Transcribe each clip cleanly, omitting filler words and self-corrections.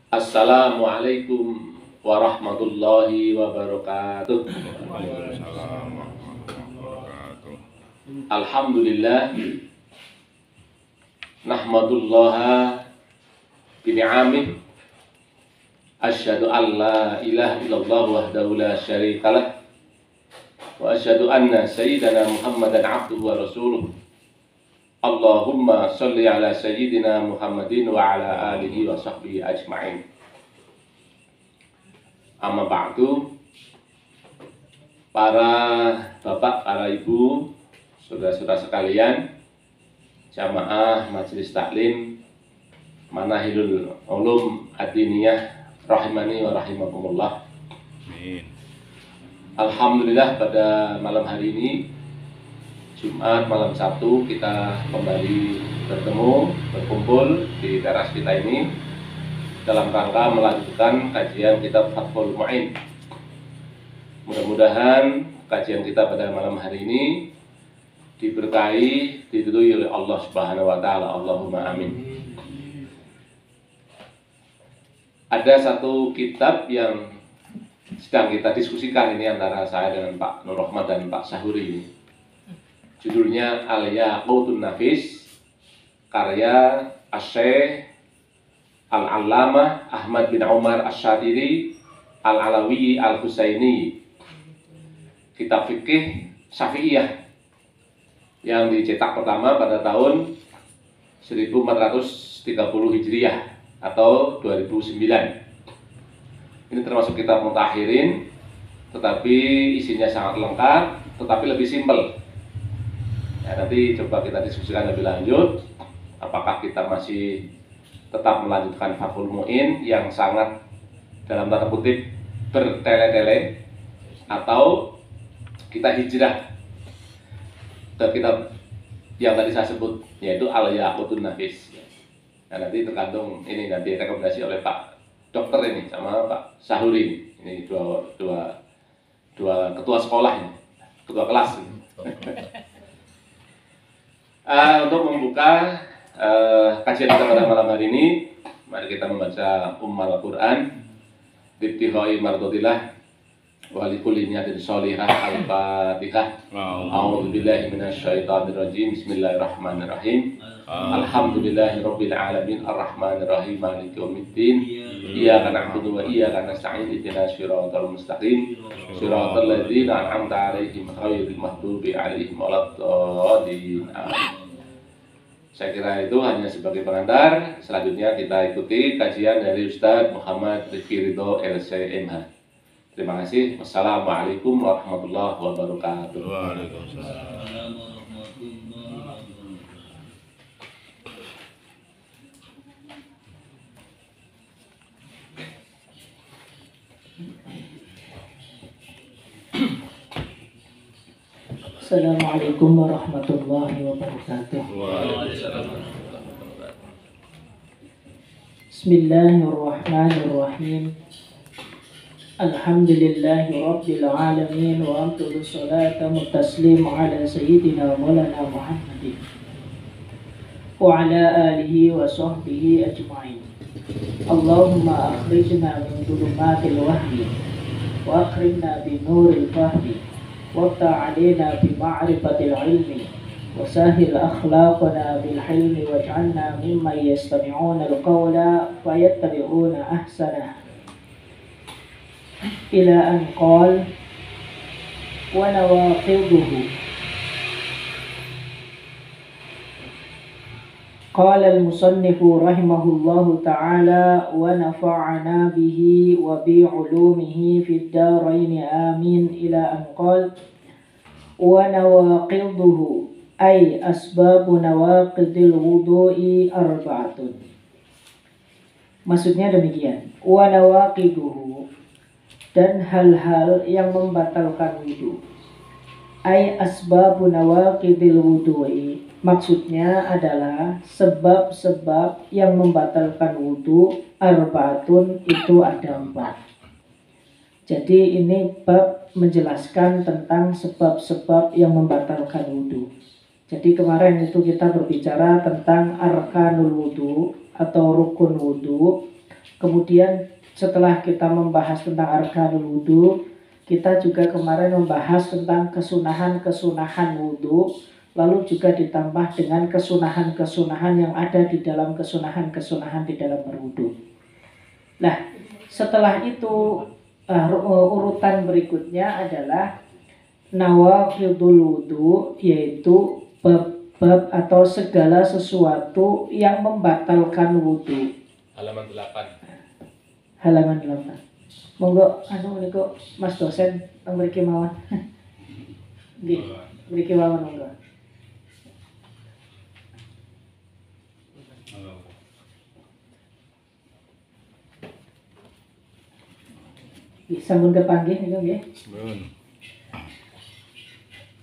Assalamualaikum warahmatullahi wabarakatuh. Waalaikumsalam warahmatullahi wabarakatuh. Alhamdulillah, nahmadullaha bini'amih, asyhadu an la ilaha illallah wahdahu la syarikalah, wa asyhadu anna sayyidana Muhammadan abduhu wa rasuluh. Allahumma sholli ala sayyidina Muhammadin wa ala alihi wa sahbihi ajma'in. Amma ba'du, para bapak, para ibu, saudara-saudara sekalian, jamaah majelis taklim Manahilul Ulum Ad-Diniyah rahimani wa rahimakumullah. Amin. Alhamdulillah, pada malam hari ini Jumat malam Sabtu kita kembali berkumpul di teras kita ini dalam rangka melanjutkan kajian kitab Fathul Mu'in. Mudah-mudahan kajian kita pada malam hari ini diberkahi, diridhoi oleh Allah Subhanahu wa taala. Allahumma amin. Ada satu kitab yang sedang kita diskusikan ini antara saya dengan Pak Nur Rahmat dan Pak Sahuri ini. Judulnya Al-Yaqutun Nafis, karya Asy-Syaikh Al-Allamah Ahmad bin Umar Asy-Syatiri Al-Alawi Al-Husaini, kitab fikih Syafi'iyah yang dicetak pertama pada tahun 1430 Hijriah atau 2009. Ini termasuk kitab mutakhirin, tetapi isinya sangat lengkap, tetapi lebih simpel. Ya, nanti coba kita diskusikan lebih lanjut, apakah kita masih tetap melanjutkan Fathul Mu'in yang sangat dalam tanda kutip bertele-tele, atau kita hijrah ke kitab yang tadi saya sebut, yaitu Al-Yaqutun Nafis. Nah, nanti tergantung, ini nanti rekomendasi oleh Pak Dokter ini sama Pak Sahuri ini dua ketua sekolah ini, ketua kelas ini. Untuk membuka kajian kita pada malam hari ini, mari kita membaca Ummul Quran Ibtihai Mardotillah wa likulli niyatin sholihah. Al-Fatihah. A'udzubillahi minasyaitonirrajim. Bismillahirrahmanirrahim. Alhamdulillahirabbil alamin arrahmanir rahim maliki yaumiddin. Iyyaka na'budu wa iyyaka nasta'in ihdinas siratal mustaqim siratal ladzina an'amta 'alaihim ghairil maghdubi 'alaihim waladdallin. Saya kira itu hanya sebagai pengantar. Selanjutnya kita ikuti kajian dari Ustadz Muhammad Rifki Ridho LCMH. Terima kasih. Wassalamualaikum warahmatullahi wabarakatuh. Waalaikumsalam. Assalamualaikum warahmatullahi wabarakatuh. Bismillahirrahmanirrahim. Alhamdulillahi rabbil alamin wa afdalu salatu wa taslim ala sayyidina maulana Muhammadin wa ala alihi wa sahbihi ajma'in. Allahumma akhrijna min dhulumatil wahyi wa akrimna bi nuril fahmi وافتح علينا بمعرفة العلم وسهل أخلاقنا بالحلم واجعلنا ممن يستمعون القول فيتبعون أحسنه إلى أن قال ونواقضه. قال المصنف رحمه الله تعالى ونفعنا به وبعلومه في الدارين آمين إلى أن قال ونواقضه أي أسباب نواقض الوضوء أربعة. Maksudnya demikian, wanawaqiduhu, dan hal-hal yang membatalkan wudu. Ay asbabu nawaqidil wudu'i, maksudnya adalah sebab-sebab yang membatalkan wudu. Arba'atun, itu ada 4. Jadi ini bab menjelaskan tentang sebab-sebab yang membatalkan wudu. Jadi kemarin itu kita berbicara tentang arkanul wudu atau rukun wudu, Kemudian setelah kita membahas tentang arkanul wudu, kita juga kemarin membahas tentang kesunahan-kesunahan wudu, lalu juga ditambah dengan kesunahan-kesunahan yang ada di dalam kesunahan-kesunahan di dalam berwudu. Nah, setelah itu urutan berikutnya adalah nawaqidul wudu, yaitu bab atau segala sesuatu yang membatalkan wudu. Halaman 8. Halaman 8. Monggo niku Mas dosen mriki mawon. Nggih, mriki mawon monggo. Sampun kepanggih niku nggih. Nun.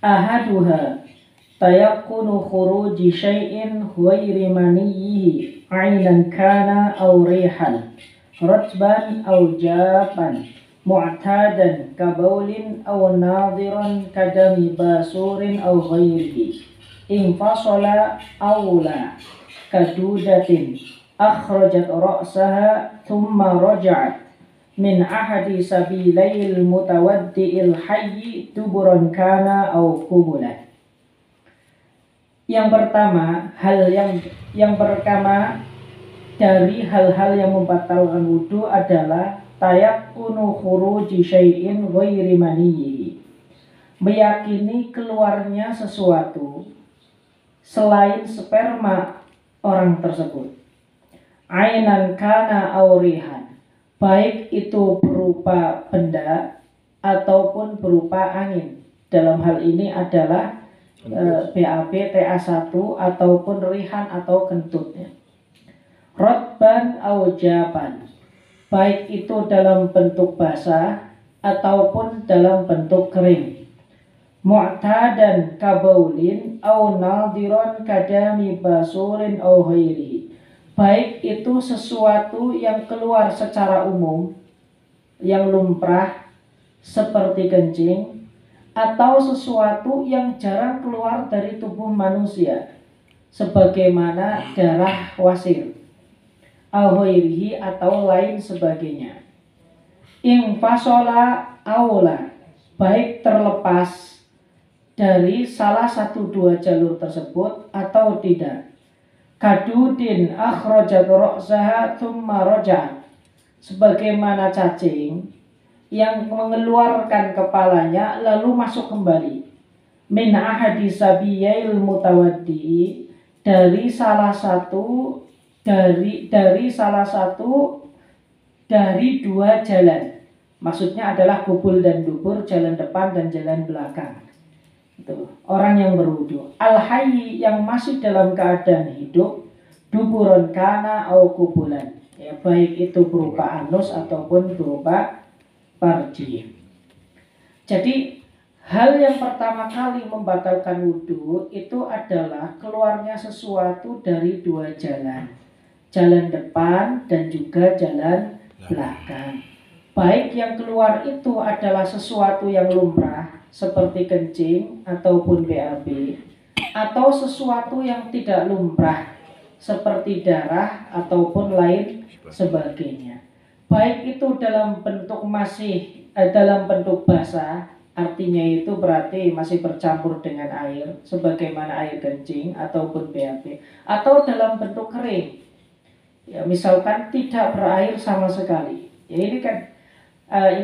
Ahaduha tayakkunu khuruji syai'in ghairi maniyyihi 'ainan kana aw rihan ratban aw jaban mu'tadan kabaulin aw nadiran kadami basurin aw ghairihi infasala aw la kadudatin akhrajat ra'saha thumma raja'at min ahadi sabilail mutawaddi'il hayyi duburan kana au kubulan. Yang pertama, yang pertama dari hal-hal yang membatalkan wudu adalah tayakkunu khuruji syai'in ghairi maniyyihi. Meyakini keluarnya sesuatu selain sperma orang tersebut. Ainan kana au rihan, baik itu berupa benda ataupun berupa angin. Dalam hal ini adalah BAB TA1 ataupun rihan atau kentutnya. Rotban au jaban, baik itu dalam bentuk basah ataupun dalam bentuk kering. Mu'tadan kabaulin au nadiron kadami basurin au ghairihi, baik itu sesuatu yang keluar secara umum, yang lumrah seperti kencing, atau sesuatu yang jarang keluar dari tubuh manusia, sebagaimana darah wasir, al-ghairihi atau lain sebagainya. Ingfasola aula, baik terlepas dari salah satu dua jalur tersebut atau tidak. Kadudin akhrajat ra'saha thumma raja'at, sebagaimana cacing yang mengeluarkan kepalanya lalu masuk kembali. Min ahadi sabiyail mutawaddi, dari salah satu dari dua jalan. Maksudnya adalah kubul dan dubur, jalan depan dan jalan belakang. Itu orang yang berwudu. Al-hayyi, yang masih dalam keadaan hidup, duburon kana au kubulan, ya, baik itu berupa anus ataupun berupa farji. Jadi hal yang pertama kali membatalkan wudu itu adalah keluarnya sesuatu dari dua jalan, jalan depan dan juga jalan belakang. Baik yang keluar itu adalah sesuatu yang lumrah seperti kencing ataupun BAB, atau sesuatu yang tidak lumrah seperti darah ataupun lain sebagainya. Baik itu dalam bentuk dalam bentuk basah, artinya itu berarti masih bercampur dengan air sebagaimana air kencing ataupun BAB, atau dalam bentuk kering, ya, misalkan tidak berair sama sekali. Ya,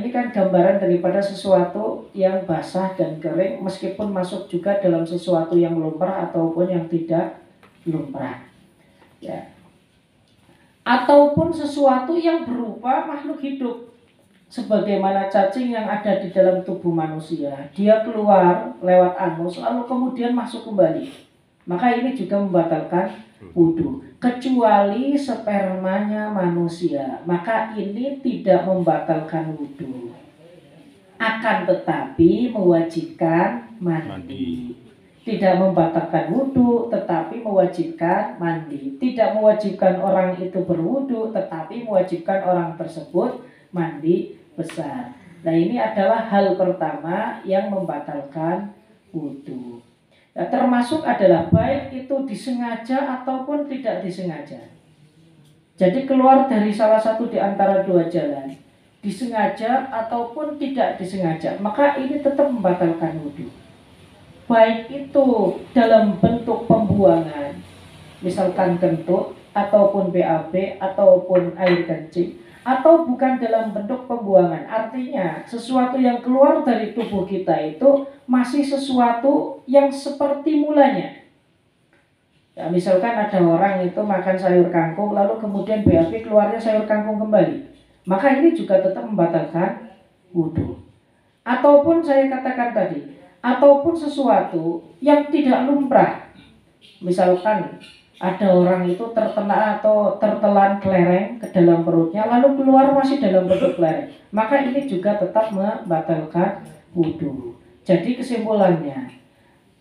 ini kan gambaran daripada sesuatu yang basah dan kering, meskipun masuk juga dalam sesuatu yang lumrah ataupun yang tidak lumrah, ya. Ataupun sesuatu yang berupa makhluk hidup, sebagaimana cacing yang ada di dalam tubuh manusia. Dia keluar lewat anus lalu kemudian masuk kembali, maka ini juga membatalkan wudu. Kecuali spermanya manusia, maka ini tidak membatalkan wudu, akan tetapi mewajibkan mandi. Tidak membatalkan wudu tetapi mewajibkan mandi. Tidak mewajibkan orang itu berwudu tetapi mewajibkan orang tersebut mandi besar. Nah, ini adalah hal pertama yang membatalkan wudu. Nah, termasuk adalah baik itu disengaja ataupun tidak disengaja. Jadi keluar dari salah satu di antara dua jalan, disengaja ataupun tidak disengaja, maka ini tetap membatalkan wudhu. Baik itu dalam bentuk pembuangan, misalkan kentut, ataupun BAB, ataupun air kencing, atau bukan dalam bentuk pembuangan. Artinya sesuatu yang keluar dari tubuh kita itu masih sesuatu yang seperti mulanya. Ya, misalkan ada orang itu makan sayur kangkung lalu kemudian BAB keluarnya sayur kangkung kembali, maka ini juga tetap membatalkan wudhu. Ataupun saya katakan tadi, ataupun sesuatu yang tidak lumrah, misalkan ada orang itu terkena atau tertelan kelereng ke dalam perutnya lalu keluar masih dalam bentuk kelereng, maka ini juga tetap membatalkan wudhu. Jadi kesimpulannya,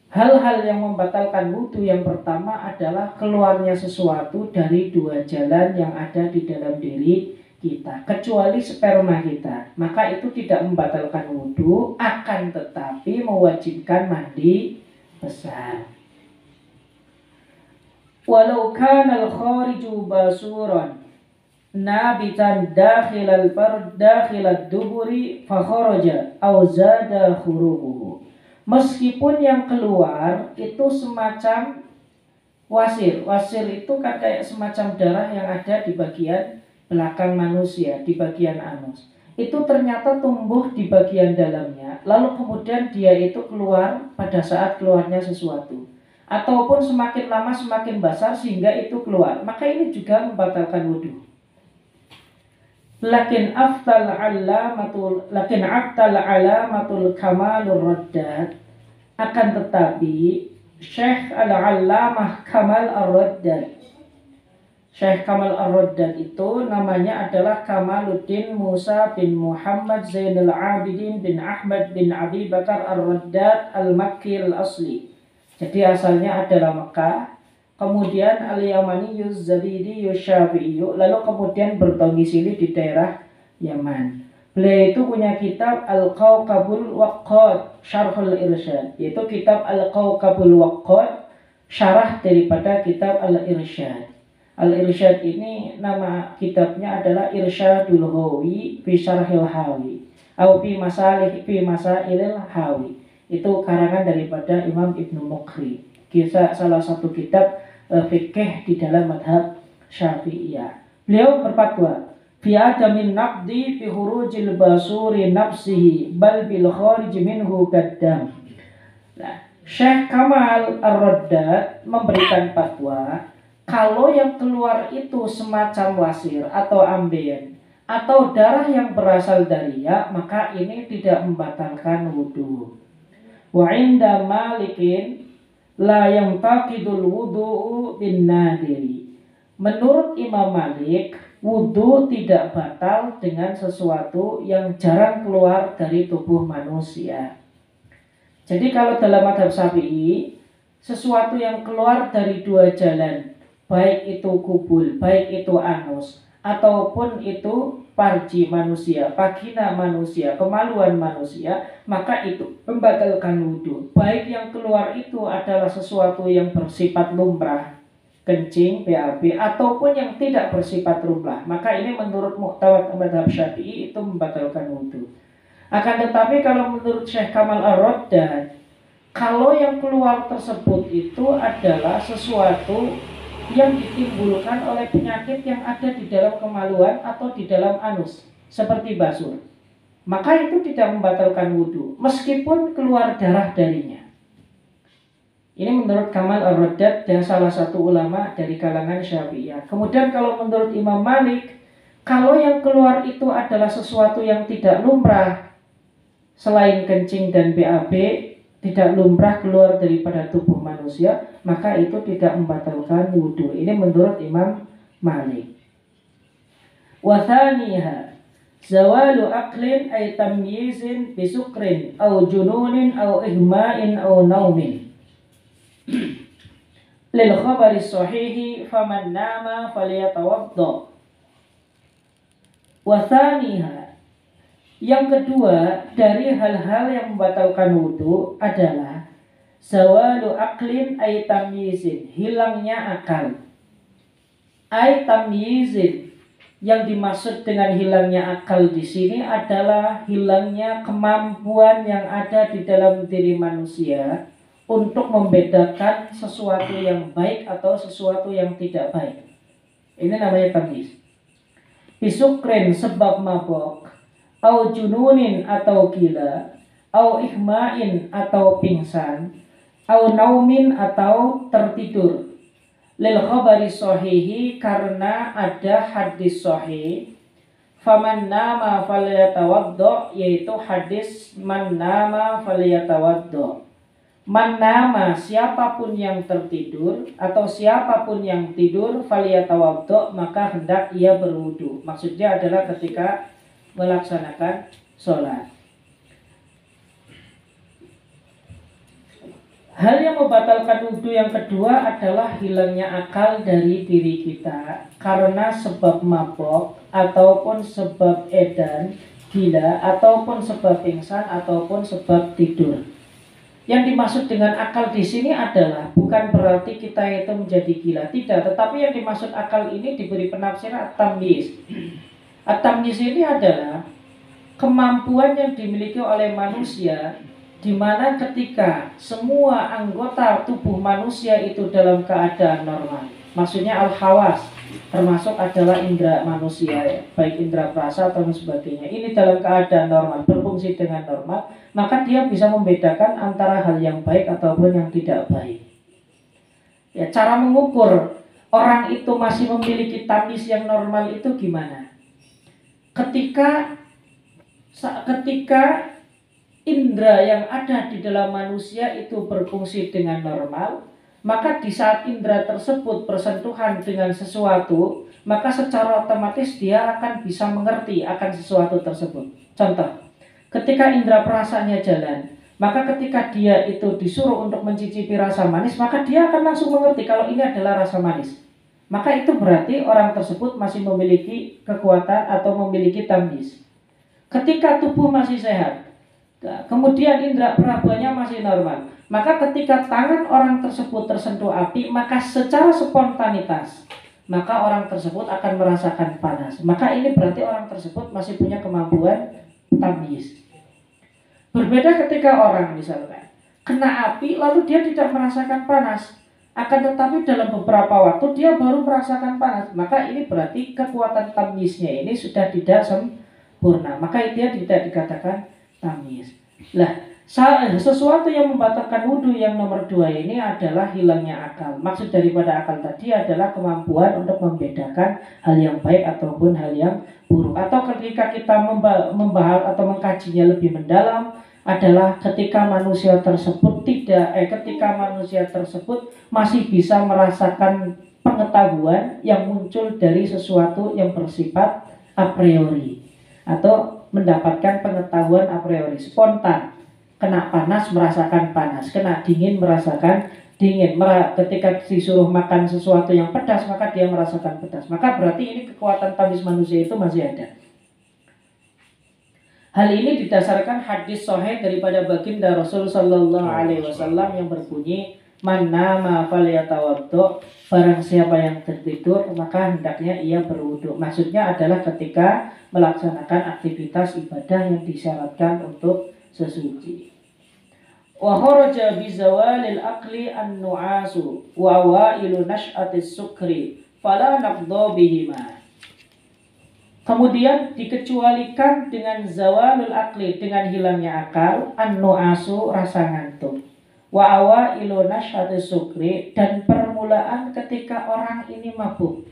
hal-hal yang membatalkan wudhu yang pertama adalah keluarnya sesuatu dari dua jalan yang ada di dalam diri kita, kecuali sperma kita, maka itu tidak membatalkan wudhu, akan tetapi mewajibkan mandi besar. Walau kana al-khariju basuran nabitan dakhilal fard dakhilad duburi fa kharaja aw zada khurubuhu. Meskipun yang keluar itu semacam wasir. Wasir itu kan kayak semacam darah yang ada di bagian belakang manusia, di bagian anus. Itu ternyata tumbuh di bagian dalamnya, lalu kemudian dia itu keluar pada saat keluarnya sesuatu. Ataupun semakin lama semakin besar sehingga itu keluar, maka ini juga membatalkan wudhu. Lakin aftal alamatul kamalur raddad, akan tetapi Syekh Al-Allamah Kamal Ar-Raddad, Syekh Kamal Ar-Raddad itu namanya adalah Kamaluddin Musa bin Muhammad Zainul Abidin bin Ahmad bin Abi Bakar Ar-Raddad Al-Makki Al-Asli. Jadi asalnya adalah Mekah, kemudian Al-Yamani Yuz-Zabidi Yuz-Syafi'i, lalu kemudian berdomisili di daerah Yaman. Beliau itu punya kitab Al-Kawkabul Waqqad Syarhul Irsyad, yaitu kitab Al-Kawkabul Waqqad, syarah daripada kitab Al-Irsyad. Al-Irsyad ini nama kitabnya adalah Irsyadul Hawi fi Syarhil Hawi atau fi Masailil Hawi. Itu karangan daripada Imam Ibnu Muqri, kisah salah satu kitab fikih di dalam madhab Syafi'iyah. Beliau berfatwa fi adamin naqdi fi khurujil basuri nafsihi bal bil kharij minhu qaddam. Nah, Syekh Kamal Ar-Raddad memberikan fatwa kalau yang keluar itu semacam wasir atau ambeien atau darah yang berasal dari ya, maka ini tidak membatalkan wudhu. Wa inda Malikin la yantaqidul wudu'u bin nadiri. Menurut Imam Malik, wudhu tidak batal dengan sesuatu yang jarang keluar dari tubuh manusia. Jadi kalau dalam madhab Syafi'i, sesuatu yang keluar dari dua jalan, baik itu kubul, baik itu anus, ataupun itu farji manusia, vagina manusia, kemaluan manusia, maka itu membatalkan wudhu. Baik yang keluar itu adalah sesuatu yang bersifat lumrah, kencing, BAB, ataupun yang tidak bersifat lumrah, maka ini menurut muqtawad madhab Syafi'i itu membatalkan wudhu. Akan tetapi kalau menurut Syekh Kamal Ar-Raddad, kalau yang keluar tersebut itu adalah sesuatu yang ditimbulkan oleh penyakit yang ada di dalam kemaluan atau di dalam anus, seperti basur, maka itu tidak membatalkan wudhu meskipun keluar darah darinya. Ini menurut Kamal Ar-Raddad dan salah satu ulama dari kalangan Syafi'iyah. Kemudian kalau menurut Imam Malik, kalau yang keluar itu adalah sesuatu yang tidak lumrah, selain kencing dan BAB, tidak lumrah keluar daripada tubuh manusia, maka itu tidak membatalkan wudhu. Ini menurut Imam Malik. Wa thaniha zawalu aqlin ay tamyizin bisukrin au jununin au ihma'in au naumin. Lil khabari sahihi faman nama falyatawadda. Wa thaniha, yang kedua dari hal-hal yang membatalkan wudhu adalah zawalu aqlin ay tamyizin, hilangnya akal. Ai tamyizin. Yang dimaksud dengan hilangnya akal di sini adalah hilangnya kemampuan yang ada di dalam diri manusia untuk membedakan sesuatu yang baik atau sesuatu yang tidak baik. Ini namanya tamyiz. Bisukrin sebab mabok, au jununin atau gila, au ihma'in atau pingsan, au naumin atau tertidur. Lil khabari sahihi, karena ada hadis sahih, faman nama falyatawaddo, yaitu hadis man nama falyatawaddo. Man nama, siapapun yang tertidur atau siapapun yang tidur, falyatawaddo, maka hendak ia berwudu. Maksudnya adalah ketika melaksanakan sholat. Hal yang membatalkan wudhu yang kedua adalah hilangnya akal dari diri kita karena sebab mabok ataupun sebab edan, gila, ataupun sebab pingsan ataupun sebab tidur. Yang dimaksud dengan akal di sini adalah bukan berarti kita itu menjadi gila, tidak. Tetapi yang dimaksud akal ini diberi penafsiran at-tamyiz. At-tamyiz ini adalah kemampuan yang dimiliki oleh manusia, di mana ketika semua anggota tubuh manusia itu dalam keadaan normal, maksudnya al-hawas, termasuk adalah indera manusia, ya, baik indera perasa atau sebagainya, ini dalam keadaan normal, berfungsi dengan normal, maka dia bisa membedakan antara hal yang baik ataupun yang tidak baik. Ya, cara mengukur orang itu masih memiliki tamyiz yang normal itu gimana? Ketika indera yang ada di dalam manusia itu berfungsi dengan normal, maka di saat indera tersebut bersentuhan dengan sesuatu, maka secara otomatis dia akan bisa mengerti akan sesuatu tersebut. Contoh, ketika indera perasanya jalan, maka ketika dia itu disuruh untuk mencicipi rasa manis, maka dia akan langsung mengerti kalau ini adalah rasa manis. Maka itu berarti orang tersebut masih memiliki kekuatan atau memiliki tamyiz. Ketika tubuh masih sehat, kemudian indera perabaannya masih normal, maka ketika tangan orang tersebut tersentuh api, maka secara spontanitas maka orang tersebut akan merasakan panas. Maka ini berarti orang tersebut masih punya kemampuan tamyiz. Berbeda ketika orang misalkan kena api lalu dia tidak merasakan panas, akan tetapi dalam beberapa waktu dia baru merasakan panas, maka ini berarti kekuatan tamyiznya ini sudah tidak sempurna, maka dia tidak dikatakan tamyiz. Lah, sesuatu yang membatalkan wudhu yang nomor 2 ini adalah hilangnya akal. Maksud daripada akal tadi adalah kemampuan untuk membedakan hal yang baik ataupun hal yang buruk. Atau ketika kita membahas atau mengkajinya lebih mendalam adalah ketika manusia tersebut masih bisa merasakan pengetahuan yang muncul dari sesuatu yang bersifat a priori, atau mendapatkan pengetahuan a priori, spontan. Kena panas merasakan panas, kena dingin merasakan dingin. Ketika disuruh makan sesuatu yang pedas, maka dia merasakan pedas. Maka berarti ini kekuatan tamyiz manusia itu masih ada. Hal ini didasarkan hadis sahih daripada baginda Rasul sallallahu alaihi wasallam yang berbunyi, man nama falyatawaddo, barang siapa yang tertidur maka hendaknya ia berwudu. Maksudnya adalah ketika melaksanakan aktivitas ibadah yang disyaratkan untuk sesuci. Wa kharaja bi zawalil aqli an-nu'asu wa awailu nash'atis sukri fala naqdha bihima. Kemudian dikecualikan dengan zawalul aqli, dengan hilangnya akal, an-nu'asu, rasa ngantuk, wa awailu nash'atis sukri, dan permulaan ketika orang ini mabuk.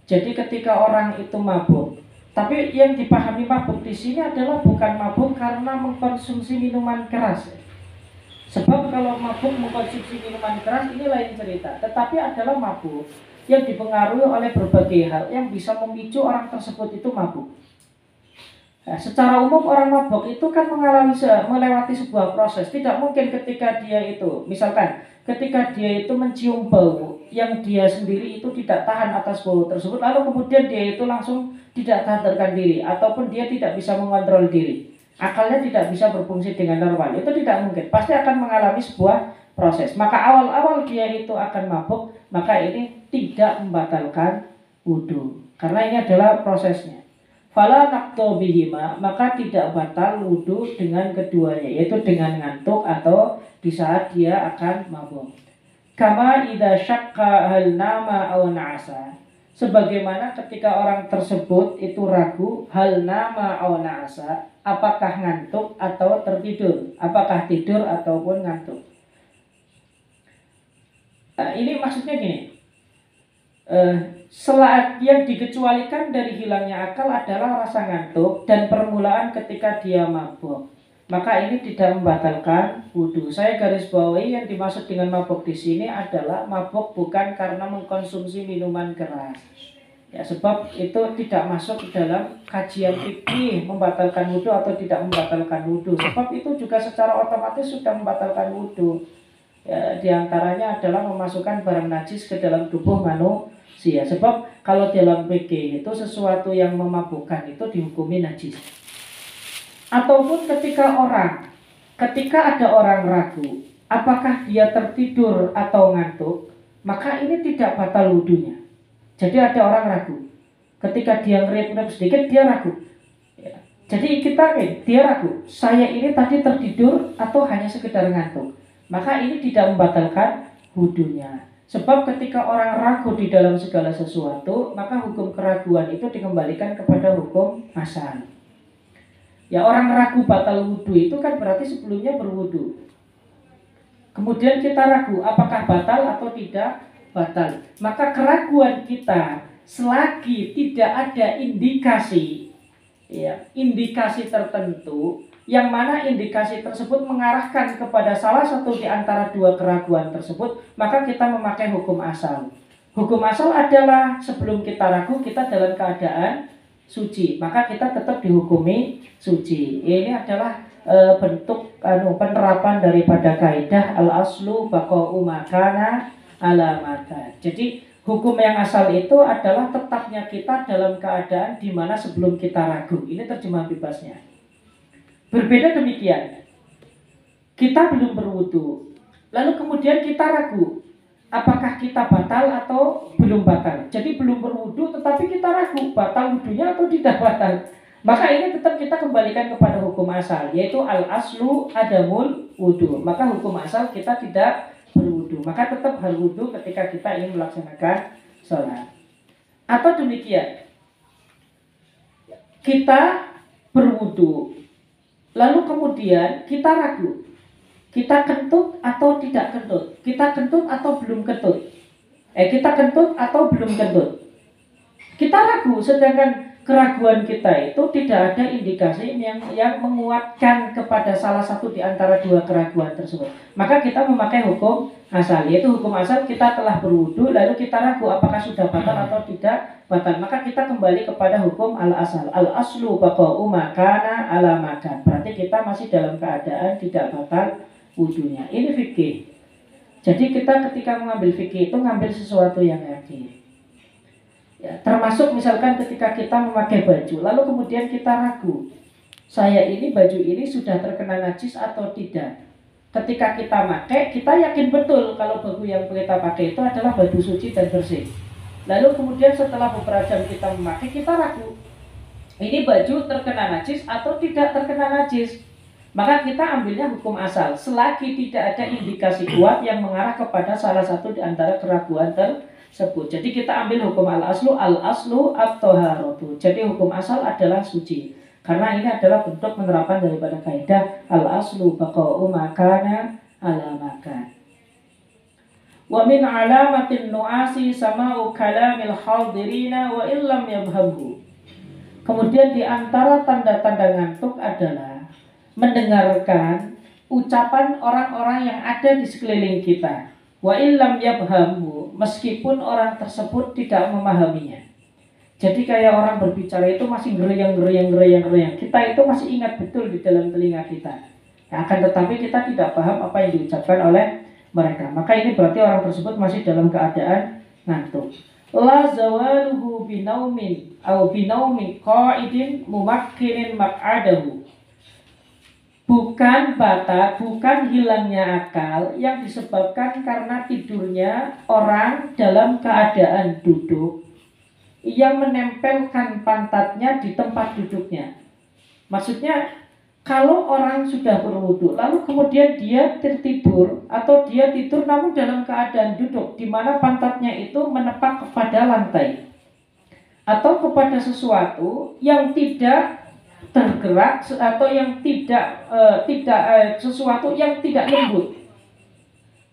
Jadi ketika orang itu mabuk, tapi yang dipahami mabuk di sini adalah bukan mabuk karena mengkonsumsi minuman keras. Sebab kalau mabuk mengkonsumsi minuman keras ini lain cerita. Tetapi adalah mabuk yang dipengaruhi oleh berbagai hal yang bisa memicu orang tersebut itu mabuk. Nah, secara umum orang mabuk itu kan melewati sebuah proses. Tidak mungkin ketika dia itu, misalkan ketika dia itu mencium bau yang dia sendiri itu tidak tahan atas bau tersebut, lalu kemudian dia itu langsung tidak sadarkan diri, ataupun dia tidak bisa mengontrol diri, akalnya tidak bisa berfungsi dengan normal, itu tidak mungkin. Pasti akan mengalami sebuah proses. Maka awal-awal dia itu akan mabuk, maka ini tidak membatalkan wudhu. Karena ini adalah prosesnya. Fala naqdu bihima, maka tidak batal wudhu dengan keduanya, yaitu dengan ngantuk atau di saat dia akan mabuk. Kama idza syakka hal nama aw na'asa. Sebagaimana ketika orang tersebut itu ragu hal nama aw na'asa, apakah ngantuk atau tertidur, apakah tidur ataupun ngantuk. Ini maksudnya gini. Saat yang dikecualikan dari hilangnya akal adalah rasa ngantuk dan permulaan ketika dia mabuk. Maka ini tidak membatalkan wudhu. Saya garis bawahi yang dimaksud dengan mabuk di sini adalah mabuk bukan karena mengkonsumsi minuman keras. Ya, sebab itu tidak masuk dalam kajian fikih membatalkan wudhu atau tidak membatalkan wudhu. Sebab itu juga secara otomatis sudah membatalkan wudhu. Ya, di antaranya adalah memasukkan barang najis ke dalam tubuh manusia. Sebab kalau dalam fikih itu sesuatu yang memabukkan itu dihukumi najis. Ataupun ketika ada orang ragu apakah dia tertidur atau ngantuk, maka ini tidak batal wudhunya. Jadi ada orang ragu, ketika dia ngerip-ngerip sedikit dia ragu. Ya. Jadi dia ragu, saya ini tadi tertidur atau hanya sekedar ngantuk. Maka ini tidak membatalkan wudhunya. Sebab ketika orang ragu di dalam segala sesuatu, maka hukum keraguan itu dikembalikan kepada hukum asal. Ya, orang ragu batal wudhu itu kan berarti sebelumnya berwudhu. Kemudian kita ragu apakah batal atau tidak batal. Maka keraguan kita selagi tidak ada indikasi, ya, indikasi tertentu, yang mana indikasi tersebut mengarahkan kepada salah satu di antara dua keraguan tersebut, maka kita memakai hukum asal. Hukum asal adalah sebelum kita ragu kita dalam keadaan suci, maka kita tetap dihukumi suci. Ini adalah bentuk penerapan daripada kaidah al-aslu baqa'u makana ala makan. Jadi hukum yang asal itu adalah tetapnya kita dalam keadaan di mana sebelum kita ragu. Ini terjemahan bebasnya. Berbeda demikian, kita belum berwudu, lalu kemudian kita ragu apakah kita batal atau belum batal. Jadi belum berwudu tetapi kita ragu batal wudunya atau tidak batal. Maka ini tetap kita kembalikan kepada hukum asal, yaitu al-aslu adamul wudu. Maka hukum asal kita tidak berwudu. Maka tetap harus wudu ketika kita ingin melaksanakan sholat. Atau demikian, kita berwudu, lalu kemudian kita ragu, kita kentut atau tidak kentut, kita kentut atau belum kentut, kita kentut atau belum kentut. Kita ragu, sedangkan keraguan kita itu tidak ada indikasi yang menguatkan kepada salah satu di antara dua keraguan tersebut. Maka kita memakai hukum asal, yaitu hukum asal kita telah berwudu, lalu kita ragu apakah sudah batal atau tidak batal. Maka kita kembali kepada hukum al-asal. Al-aslu baqa'u makana ala makan. Berarti kita masih dalam keadaan tidak batal wudunya. Ini fikih. Jadi kita ketika mengambil fikih itu ngambil sesuatu yang yakin. Ya, termasuk misalkan ketika kita memakai baju, lalu kemudian kita ragu, saya ini baju ini sudah terkena najis atau tidak. Ketika kita pakai, kita yakin betul kalau baju yang kita pakai itu adalah baju suci dan bersih. Lalu kemudian setelah beberapa jam kita memakai, kita ragu, ini baju terkena najis atau tidak terkena najis. Maka kita ambilnya hukum asal, selagi tidak ada indikasi kuat yang mengarah kepada salah satu di antara keraguan tersebut. Jadi kita ambil hukum al-aslu at-thaharatu. Jadi hukum asal adalah suci. Karena ini adalah bentuk penerapan daripada kaidah al-aslu baqa'u makana ala makan. Wa min alamatin nu'asi sama'u kalamil hadirina wa illam yabhamhu. Kemudian di antara tanda-tanda ngantuk adalah mendengarkan ucapan orang-orang yang ada di sekeliling kita. Wa illam yabhamhu, meskipun orang tersebut tidak memahaminya. Jadi kayak orang berbicara itu masih gereyang. Kita itu masih ingat betul di dalam telinga kita. Akan tetapi kita tidak paham apa yang diucapkan oleh mereka. Maka ini berarti orang tersebut masih dalam keadaan ngantuk. La zawaluhu binaumin au binaumin qa'idin mumakkirin maq'adahu. bukan batal, bukan hilangnya akal yang disebabkan karena tidurnya orang dalam keadaan duduk yang menempelkan pantatnya di tempat duduknya. Maksudnya kalau orang sudah berwudu lalu kemudian dia tertidur atau dia tidur namun dalam keadaan duduk di mana pantatnya itu menepak kepada lantai atau kepada sesuatu yang tidak tergerak atau yang sesuatu yang tidak lembut.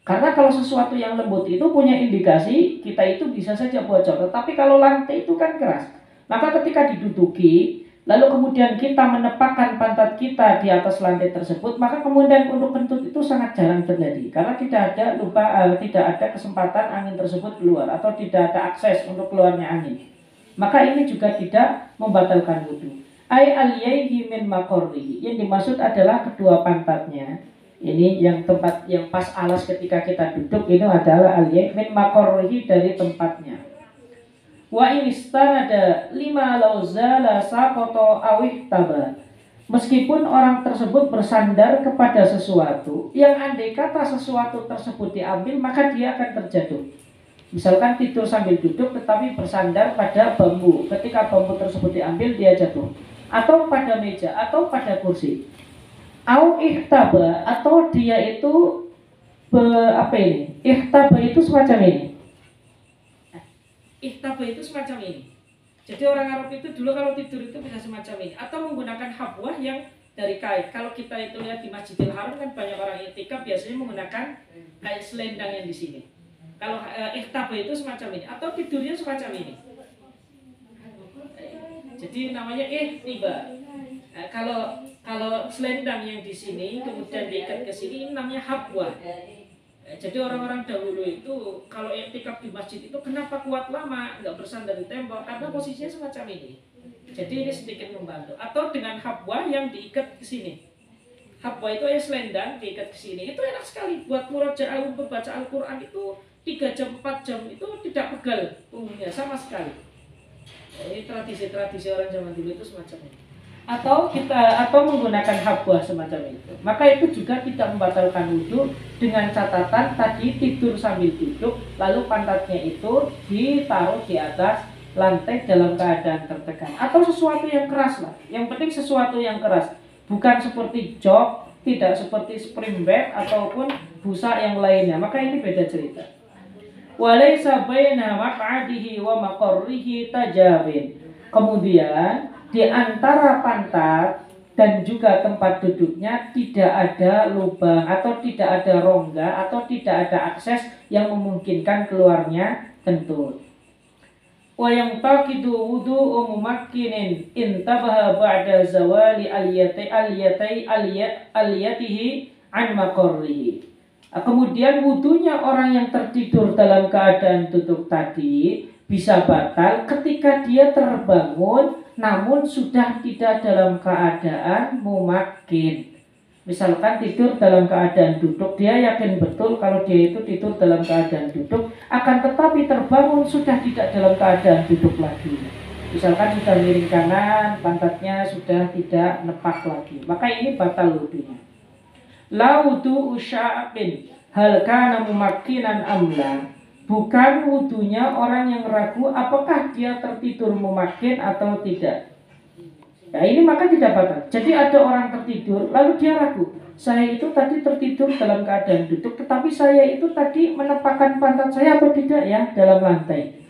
Karena kalau sesuatu yang lembut itu punya indikasi kita itu bisa saja bocor. Tetapi kalau lantai itu kan keras, maka ketika diduduki lalu kemudian kita menepakkan pantat kita di atas lantai tersebut, maka kemudian untuk kentut itu sangat jarang terjadi karena tidak ada kesempatan angin tersebut keluar atau tidak ada akses untuk keluarnya angin. Maka ini juga tidak membatalkan wudu. Ai al-yaihi min maqarrihi. Yang dimaksud adalah kedua pantatnya. Ini yang tempat yang pas alas ketika kita duduk itu adalah al-yaihi min maqarrihi, dari tempatnya. Wa in istanada lima lauzala saqata aw ihtaba. Meskipun orang tersebut bersandar kepada sesuatu yang andai kata sesuatu tersebut diambil maka dia akan terjatuh. Misalkan tidur sambil duduk tetapi bersandar pada bambu. Ketika bambu tersebut diambil dia jatuh. Atau pada meja atau pada kursi. Au ihtaba, atau dia itu Ihtaba itu semacam ini. Ihtaba itu semacam ini. Jadi orang Arab itu dulu kalau tidur itu bisa semacam ini atau menggunakan habwah yang dari kain. Kalau kita itu lihat di Masjidil Haram kan banyak orang i'tikaf biasanya menggunakan kain selendang yang di sini. Kalau ihtaba itu semacam ini atau tidurnya semacam ini. Jadi namanya ihtiba. Nah, kalau selendang yang di sini kemudian diikat ke sini ini namanya habwah. Jadi orang-orang dahulu itu kalau i'tikaf di masjid itu kenapa kuat lama nggak bersandar di tembok karena posisinya semacam ini. Jadi ini sedikit membantu. Atau dengan habwah yang diikat ke sini. Habwah itu ya selendang diikat ke sini. Itu enak sekali buat murojaah untuk baca Al-Qur'an itu 3 jam 4 jam itu tidak pegal punggungnya sama sekali. Ini tradisi-tradisi orang zaman dulu itu semacam ini. Atau menggunakan habwah semacam itu. Maka itu juga tidak membatalkan wudu dengan catatan tadi tidur sambil duduk lalu pantatnya itu ditaruh di atas lantai dalam keadaan tertekan atau sesuatu yang keras lah. Yang penting sesuatu yang keras, bukan seperti jok, tidak seperti spring bed ataupun busa yang lainnya. Maka ini beda cerita. Walaysa baina maq'adihi wa maqarrihi tajabin. Kemudian di antara pantat dan juga tempat duduknya tidak ada lubang atau tidak ada rongga atau tidak ada akses yang memungkinkan keluarnya kentut. Wa yang taqidu wudu'u mumakkinin intabaha ba'da zawali aliyatihi an maqarrihi. Kemudian wudunya orang yang tertidur dalam keadaan duduk tadi bisa batal ketika dia terbangun namun sudah tidak dalam keadaan mumakkin. Misalkan tidur dalam keadaan duduk, dia yakin betul kalau dia itu tidur dalam keadaan duduk, akan tetapi terbangun sudah tidak dalam keadaan duduk lagi. Misalkan sudah miring kanan, pantatnya sudah tidak nepak lagi, maka ini batal wudunya. La wudu usya'abin hal kana mumakkinan amla. Bukan wudunya orang yang ragu apakah dia tertidur mumakkin atau tidak. Nah ini maka tidak batal. Jadi ada orang tertidur lalu dia ragu, saya itu tadi tertidur dalam keadaan duduk tetapi saya itu tadi menepakkan pantat saya atau tidak ya dalam lantai.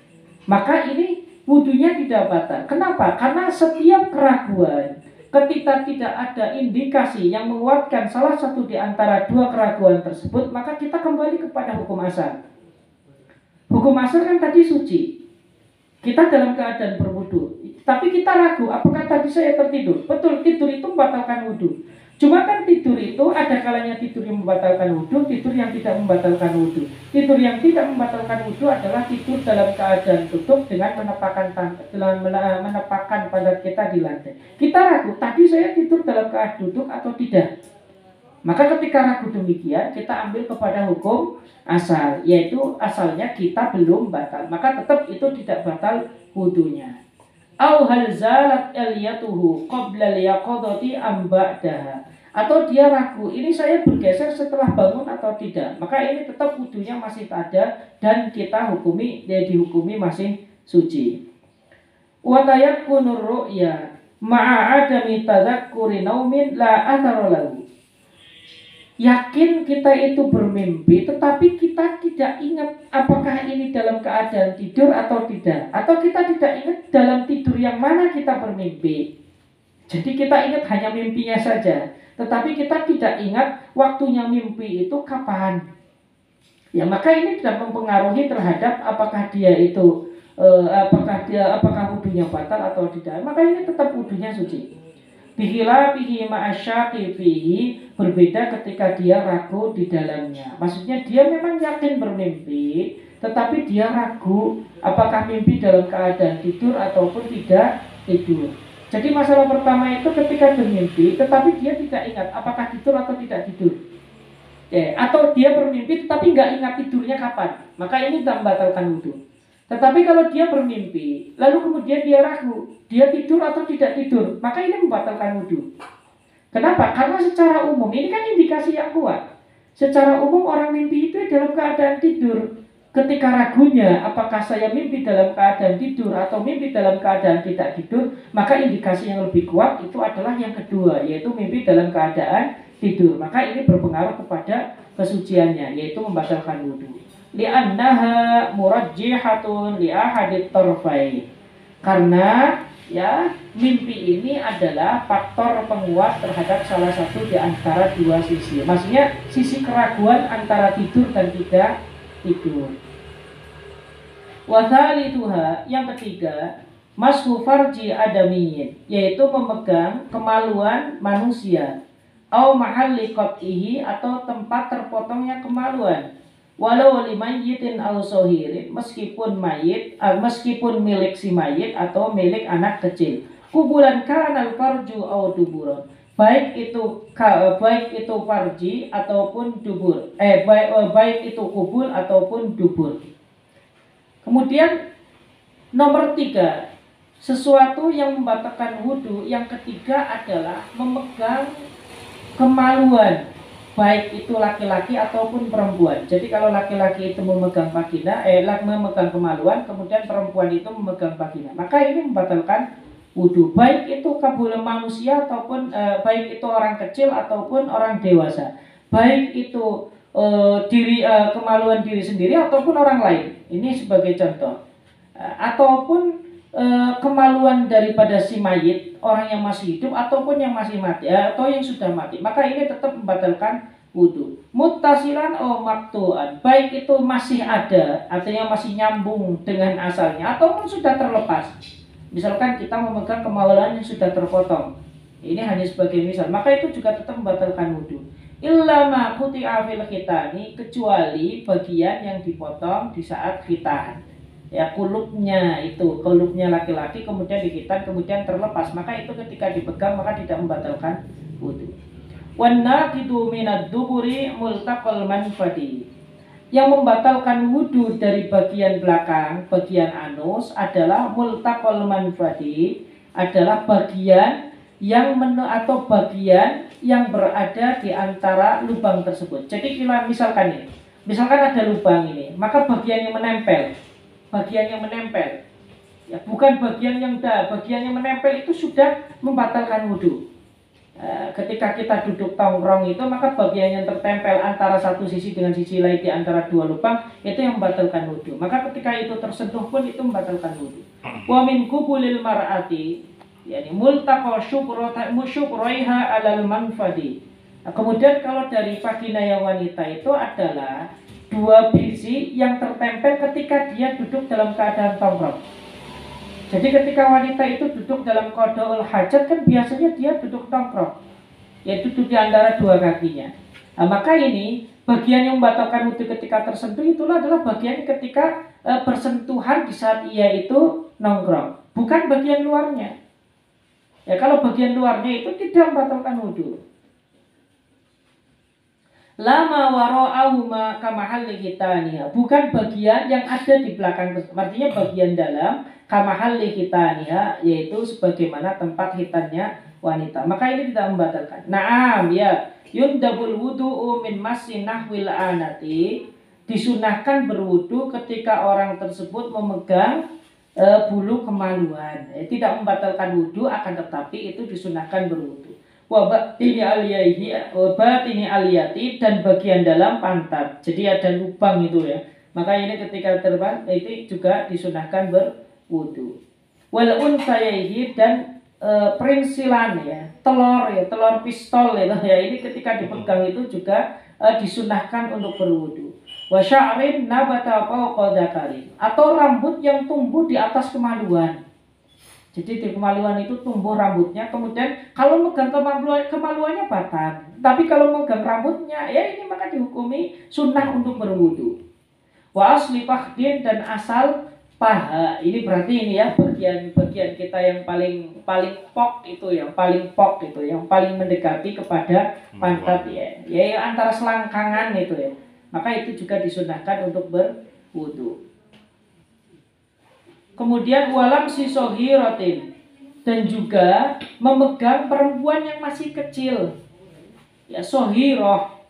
Maka ini wudunya tidak batal. Kenapa? Karena setiap keraguan ketika tidak ada indikasi yang menguatkan salah satu di antara dua keraguan tersebut, maka kita kembali kepada hukum asal. Hukum asal kan tadi suci. Kita dalam keadaan berwudu. Tapi kita ragu, apakah tadi saya tertidur? Betul, tidur itu membatalkan wudu. Cuma kan tidur itu ada kalanya tidur yang membatalkan wudu, tidur yang tidak membatalkan wudu. Tidur yang tidak membatalkan wudu adalah tidur dalam keadaan tutup dengan menepakkan pantat kita di lantai. Kita ragu, tadi saya tidur dalam keadaan duduk atau tidak. Maka ketika ragu demikian, kita ambil kepada hukum asal, yaitu asalnya kita belum batal. Maka tetap itu tidak batal wudunya. Au hal zalat aliyatuhu qabla liyaqadati am ba'daha. atau dia ragu, ini saya bergeser setelah bangun atau tidak, maka ini tetap wudunya masih ada dan kita dihukumi masih suci. Wa tayakkunur ru'ya ma'a adami tadzakkuri naumin la athara lahu. Yakin kita itu bermimpi, tetapi kita tidak ingat apakah ini dalam keadaan tidur atau tidak, atau kita tidak ingat dalam tidur yang mana kita bermimpi. Jadi kita ingat hanya mimpinya saja, tetapi kita tidak ingat waktunya mimpi itu kapan. Ya, maka ini tidak mempengaruhi terhadap apakah dia itu apakah wudunya batal atau tidak. Maka ini tetap wudunya suci. Bihilafihi ma'asyaki fihi, berbeda ketika dia ragu di dalamnya. Maksudnya dia memang yakin bermimpi, tetapi dia ragu apakah mimpi dalam keadaan tidur ataupun tidak tidur. Jadi masalah pertama itu ketika bermimpi, tetapi dia tidak ingat apakah tidur atau tidak tidur. Atau dia bermimpi tetapi nggak ingat tidurnya kapan. Maka ini tak membatalkan wudu. Tetapi kalau dia bermimpi, lalu kemudian dia ragu, dia tidur atau tidak tidur, maka ini membatalkan wudu. Kenapa? Karena secara umum, ini kan indikasi yang kuat. Secara umum orang mimpi itu dalam keadaan tidur. Ketika ragunya, apakah saya mimpi dalam keadaan tidur atau mimpi dalam keadaan tidak tidur, maka indikasi yang lebih kuat itu adalah yang kedua, yaitu mimpi dalam keadaan tidur. Maka ini berpengaruh kepada kesuciannya, yaitu membatalkan wudu. Li'annaha murajjihatun li'ahadit tarfain. Karena ya mimpi ini adalah faktor penguat terhadap salah satu di antara dua sisi. Maksudnya sisi keraguan antara tidur dan tidak tidur. Wa thalithuha, yang ketiga, mashu farji adamiyin, yaitu memegang kemaluan manusia, au mahalli qat'ihi, atau tempat terpotongnya kemaluan. Walau limayyitin aw sohirin, meskipun milik si mayit atau milik anak kecil. Kubulan kanal farju aw duburon, baik itu farji ataupun dubur, baik itu kubul ataupun dubur. Kemudian nomor 3, sesuatu yang membatalkan wudu yang ketiga adalah memegang kemaluan, baik itu laki-laki ataupun perempuan. Jadi kalau laki-laki itu memegang vagina, memegang kemaluan, kemudian perempuan itu memegang vagina, maka ini membatalkan wudu. Baik itu kabul manusia ataupun baik itu orang kecil ataupun orang dewasa. Baik itu kemaluan diri sendiri ataupun orang lain. Ini sebagai contoh. Ataupun kemaluan daripada si mayit, orang yang masih hidup ataupun yang masih mati atau yang sudah mati, maka ini tetap membatalkan wudu. Muttasilan o maktuan, baik itu masih ada, artinya masih nyambung dengan asalnya ataupun sudah terlepas. Misalkan kita memegang kemaluan yang sudah terpotong, ini hanya sebagai misal, maka itu juga tetap membatalkan wudu. Illa ma quti'a fil khitani, kecuali bagian yang dipotong di saat khitan. Ya, kulupnya laki-laki kemudian dikitan kemudian terlepas, maka itu ketika dipegang maka tidak membatalkan wudu. Wan naqidu minad duburi multaqal manfadi, yang membatalkan wudu dari bagian belakang, bagian anus adalah multaqal manfadi, adalah bagian yang bagian yang berada di antara lubang tersebut. Jadi misalkan ada lubang ini, maka bagian yang menempel, ya bukan bagian yang menempel itu sudah membatalkan wudu. Ketika kita duduk tongkrong itu, maka bagian yang tertempel antara satu sisi dengan sisi lain di antara dua lubang itu yang membatalkan wudu. Maka ketika itu tersentuh pun itu membatalkan wudu. Wa min qubulil mar'ati, yani multaqa syukraiha alal manfadi. Kemudian kalau dari vagina yang wanita itu adalah dua biji yang tertempel ketika dia duduk dalam keadaan tongkrong. Jadi ketika wanita itu duduk dalam qadaul hajat, kan biasanya dia duduk tongkrong, ya duduk di antara dua kakinya. Nah, maka ini bagian yang membatalkan wudu ketika tersentuh itulah adalah bagian ketika bersentuhan di saat ia itu nongkrong, bukan bagian luarnya. Ya, kalau bagian luarnya itu tidak membatalkan wudu. Lama wara'ahuma kamahalli hitaniha, bukan bagian yang ada di belakang, artinya bagian dalam kamahalli hitaniha, yaitu sebagaimana tempat hitannya wanita. Maka ini tidak membatalkan. Naam ya, yundabul wudu'u min massi nahwil anati. Disunahkan berwudu ketika orang tersebut memegang bulu kemaluan. Tidak membatalkan wudu, akan tetapi itu disunahkan berwudu. Wabatini aliyati, dan bagian dalam pantat. Jadi ada lubang itu ya. Maka ini ketika terbang itu juga disunahkan berwudu. Wal unsayaihi, dan perinsilan ya, telur pistol ya. Ini ketika dipegang itu juga disunahkan untuk berwudu. Wa sya'rin nabata fawqa dzakari, atau rambut yang tumbuh di atas kemaluan. Jadi di kemaluan itu tumbuh rambutnya, kemudian kalau megang kemaluannya batal. Tapi kalau megang rambutnya, ya ini maka dihukumi sunnah untuk berwudu. Wa asli fakhdin, dan asal paha. Ini berarti ini ya bagian kita yang paling pok itu, yang paling mendekati kepada pantat ya. Ya antara selangkangan itu ya. Maka itu juga disunahkan untuk berwudu. Kemudian walam sisohiratin, dan juga memegang perempuan yang masih kecil. Ya, sohiroh.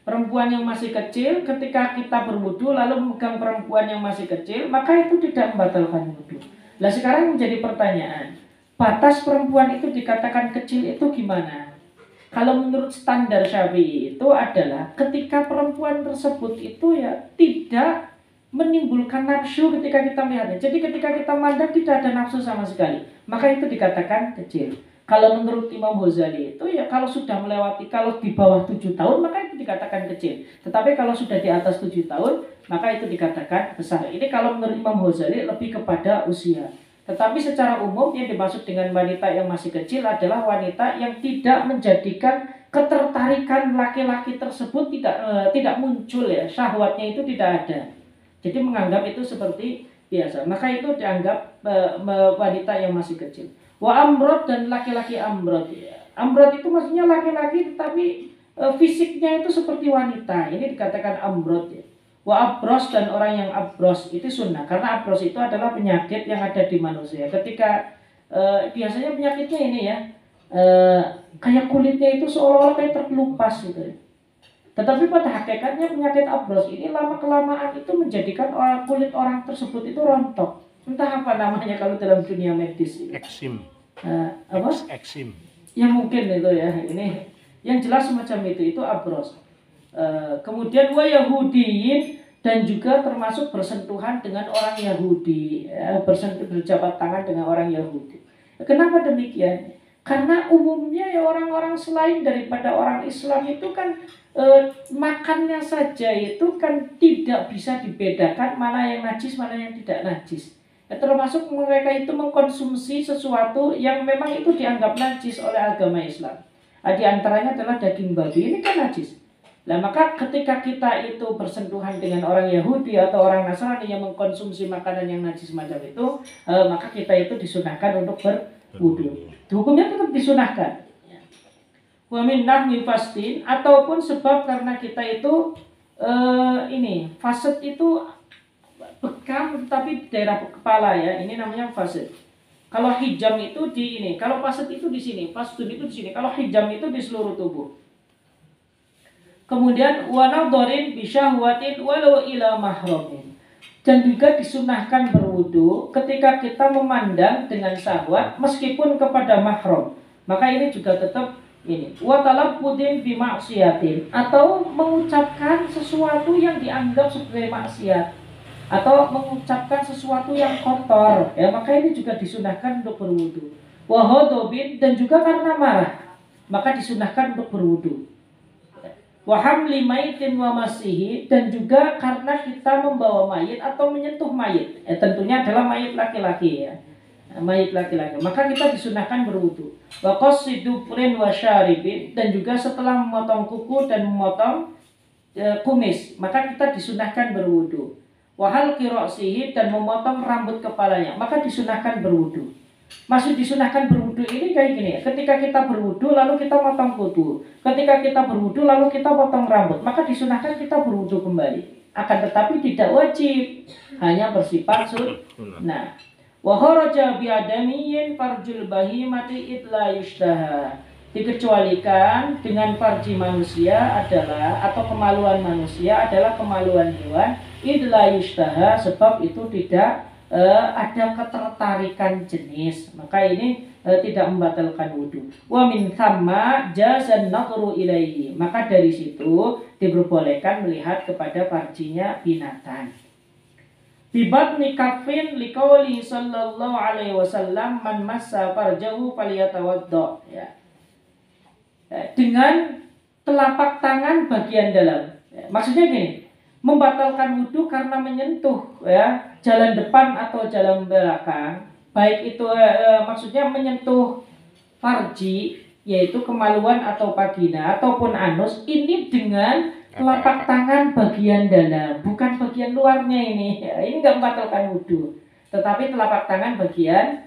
Perempuan yang masih kecil, ketika kita berwudu lalu memegang perempuan yang masih kecil, maka itu tidak membatalkan wudu. Nah sekarang menjadi pertanyaan, batas perempuan itu dikatakan kecil itu gimana? Kalau menurut standar Syafi'i itu adalah ketika perempuan tersebut itu ya tidak menimbulkan nafsu ketika kita melihatnya. Jadi ketika kita mandang tidak ada nafsu sama sekali, maka itu dikatakan kecil. Kalau menurut Imam Ghazali itu ya kalau sudah melewati, kalau di bawah 7 tahun maka itu dikatakan kecil. Tetapi kalau sudah di atas 7 tahun maka itu dikatakan besar. Ini kalau menurut Imam Ghazali lebih kepada usia. Tetapi secara umum yang dimaksud dengan wanita yang masih kecil adalah wanita yang tidak menjadikan ketertarikan laki-laki tersebut tidak muncul ya, syahwatnya itu tidak ada. Jadi menganggap itu seperti biasa. Maka itu dianggap wanita yang masih kecil. Wa amrod, dan laki-laki amrod ya. Amrod itu maksudnya laki-laki tetapi fisiknya itu seperti wanita. Ini dikatakan amrod ya. Wa abros, dan orang yang abros itu sunnah, karena abros itu adalah penyakit yang ada di manusia. Ketika biasanya penyakitnya ini ya, kayak kulitnya itu seolah-olah kayak terkelupas gitu ya. Tetapi pada hakikatnya penyakit abros ini lama-kelamaan itu menjadikan kulit orang tersebut itu rontok. Entah apa namanya kalau dalam dunia medis. Eksim. Apa? Eksim. Ya mungkin itu ya. Ini yang jelas semacam itu abros. Kemudian wa yahudiyin, dan juga termasuk bersentuhan dengan orang Yahudi, berjabat tangan dengan orang Yahudi. Kenapa demikian? Karena umumnya ya orang-orang selain daripada orang Islam itu kan makannya saja itu kan tidak bisa dibedakan mana yang najis mana yang tidak najis. Termasuk mereka itu mengkonsumsi sesuatu yang memang itu dianggap najis oleh agama Islam. Di antaranya adalah daging babi, ini kan najis. Nah maka ketika kita itu bersentuhan dengan orang Yahudi atau orang Nasrani yang mengkonsumsi makanan yang najis macam itu, maka kita itu disunahkan untuk berwudu. Hukumnya tetap disunahkan. Wa min nahwi fastin, ataupun sebab karena kita itu fasid itu bekam tapi daerah kepala ya, ini namanya fasid. Kalau hijam itu di ini, kalau fasid itu di sini, fasdun itu di sini. Kalau hijam itu di seluruh tubuh. Kemudian wanadharin bisyahwatin walau ila mahramin, dan juga disunahkan berwudu ketika kita memandang dengan syahwat meskipun kepada mahram. Maka ini juga tetap ini wa talaffudin bi maksiatin, atau mengucapkan sesuatu yang dianggap sebagai maksiat atau mengucapkan sesuatu yang kotor ya, maka ini juga disunahkan untuk berwudu. Wa hadobin, dan juga karena marah maka disunahkan untuk berwudu. Wa hamli maitin wa masihi, dan juga karena kita membawa mayit atau menyentuh mayit. Tentunya adalah mayit laki-laki ya. Mayit laki-laki. Maka kita disunahkan berwudu. Wa qasidu furin wa syaribin, dan juga setelah memotong kuku dan memotong kumis, maka kita disunahkan berwudu. Wa halqi ra'sihi, dan memotong rambut kepalanya, maka disunahkan berwudu. Maksud disunahkan berwudu ini kayak gini, ketika kita berwudu lalu kita potong kuku, ketika kita berwudu lalu kita potong rambut, maka disunahkan kita berwudu kembali. Akan tetapi tidak wajib, hanya bersifat sunnah. Wa kharaja bi adamiyyin farjul bahimati idla yushtaha. Dikecualikan dengan farji manusia adalah atau kemaluan manusia adalah kemaluan hewan idla yushtaha, sebab itu tidak ada ketertarikan jenis, maka ini tidak membatalkan wudhu. Wa min thamma jazan nadru ilaihi, maka dari situ diperbolehkan melihat kepada farjinya binatang. Bibat nikafin liqauli sallallahu alaihi wasallam man massa farjahu falyatawadda, ya. Dengan telapak tangan bagian dalam, ya. Maksudnya gini, membatalkan wudhu karena menyentuh, ya, jalan depan atau jalan belakang, baik itu maksudnya menyentuh farji, yaitu kemaluan atau vagina ataupun anus, ini dengan telapak tangan bagian dalam, bukan bagian luarnya ini. Ya, ini nggak membatalkan wudhu, tetapi telapak tangan bagian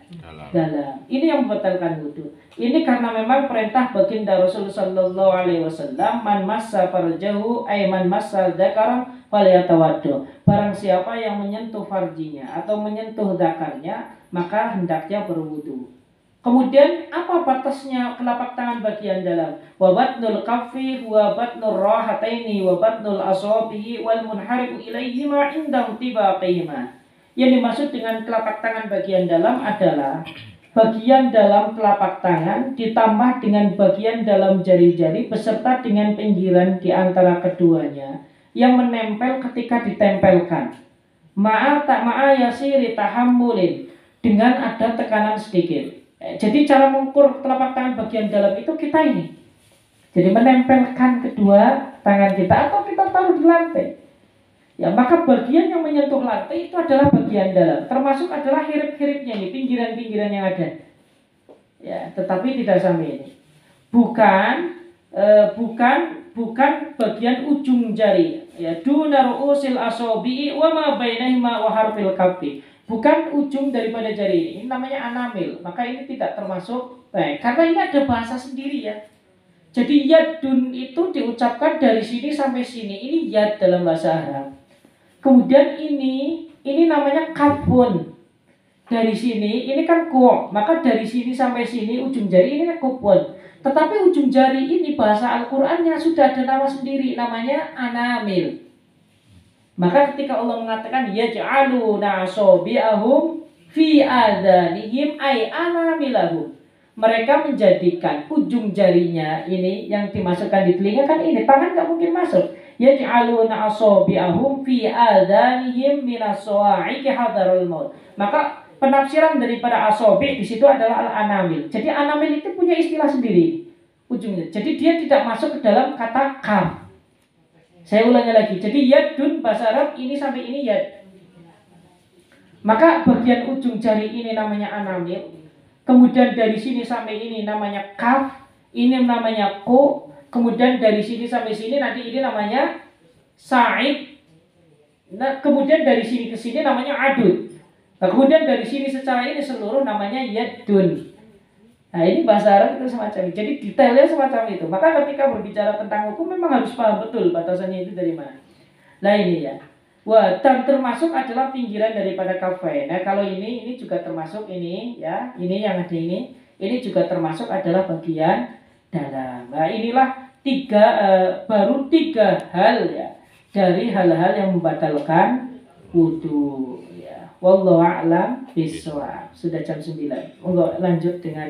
dalam. Ini yang membatalkan wudhu. Ini karena memang perintah baginda Rasul sallallahu alaihi wasallam, man massa farjahu ay man massa dzakaran falyatawaddo. Barang siapa yang menyentuh farjinya atau menyentuh zakarnya, maka hendaknya berwudu. Kemudian apa batasnya telapak tangan bagian dalam? Wa batnul kaffi wa batnur rahataini wa batnul asabihi wal munharifu ilaihima indam tibaqihima. Yang dimaksud dengan telapak tangan bagian dalam adalah bagian dalam telapak tangan ditambah dengan bagian dalam jari-jari beserta dengan pinggiran di antara keduanya yang menempel ketika ditempelkan. Ma'a yasiri tahammulin, dengan ada tekanan sedikit. Jadi cara mengukur telapak tangan bagian dalam itu kita ini. Jadi menempelkan kedua tangan kita atau kita taruh di lantai. Ya, maka bagian yang menyentuh lantai itu adalah bagian dalam, termasuk adalah hirip-hiripnya ini, pinggiran-pinggiran yang ada. Ya, tetapi tidak sampai ini. Bukan bagian ujung jari. Ya, duna ru'usil asabi'i wa ma bainahuma wa harfil kaffi. Bukan ujung daripada jari ini namanya anamil. Maka ini tidak termasuk karena ini ada bahasa sendiri, ya. Jadi yadun itu diucapkan dari sini sampai sini. Ini yad dalam bahasa Arab. Kemudian ini namanya kafun. Dari sini, ini kan ku, maka dari sini sampai sini ujung jari ini kan kufun. Tetapi ujung jari ini bahasa Al-Qur'annya sudah ada nama sendiri, namanya anamil. Maka ketika Allah mengatakan yaj'aluna asabi'ahum fi adhanihim ay anamilahum, mereka menjadikan ujung jarinya ini yang dimasukkan di telinga, kan ini tangan nggak mungkin masuk. Yaj'aluna asabi'ahum fi adhanihim minas sawa'iqi hadarul maut. Maka penafsiran daripada asabi di situ adalah al-anamil. Jadi anamil itu punya istilah sendiri ujungnya. Jadi dia tidak masuk ke dalam kata kam. Saya ulangi lagi. Jadi yadun bahasa Arab ini sampai ini yad. Maka bagian ujung jari ini namanya anamil. Kemudian dari sini sampai ini namanya kaf. Ini namanya ko. Kemudian dari sini sampai sini nanti ini namanya sa'id. Nah, kemudian dari sini ke sini namanya adud. Nah, kemudian dari sini secara ini seluruh namanya yadun. Nah, ini bahasa Arab itu semacam itu. Jadi detailnya semacam itu. Maka ketika berbicara tentang hukum memang harus paham betul batasannya itu dari mana. Nah, ini ya. Wah, dan termasuk adalah pinggiran daripada kafain. Nah, kalau ini juga termasuk ini, ya. Ini yang ada ini. Ini juga termasuk adalah bagian dalam. Nah, inilah baru tiga hal, ya, dari hal-hal yang membatalkan wudu, ya. Wallahu a'lam bishawab. Sudah jam 9. Monggo lanjut dengan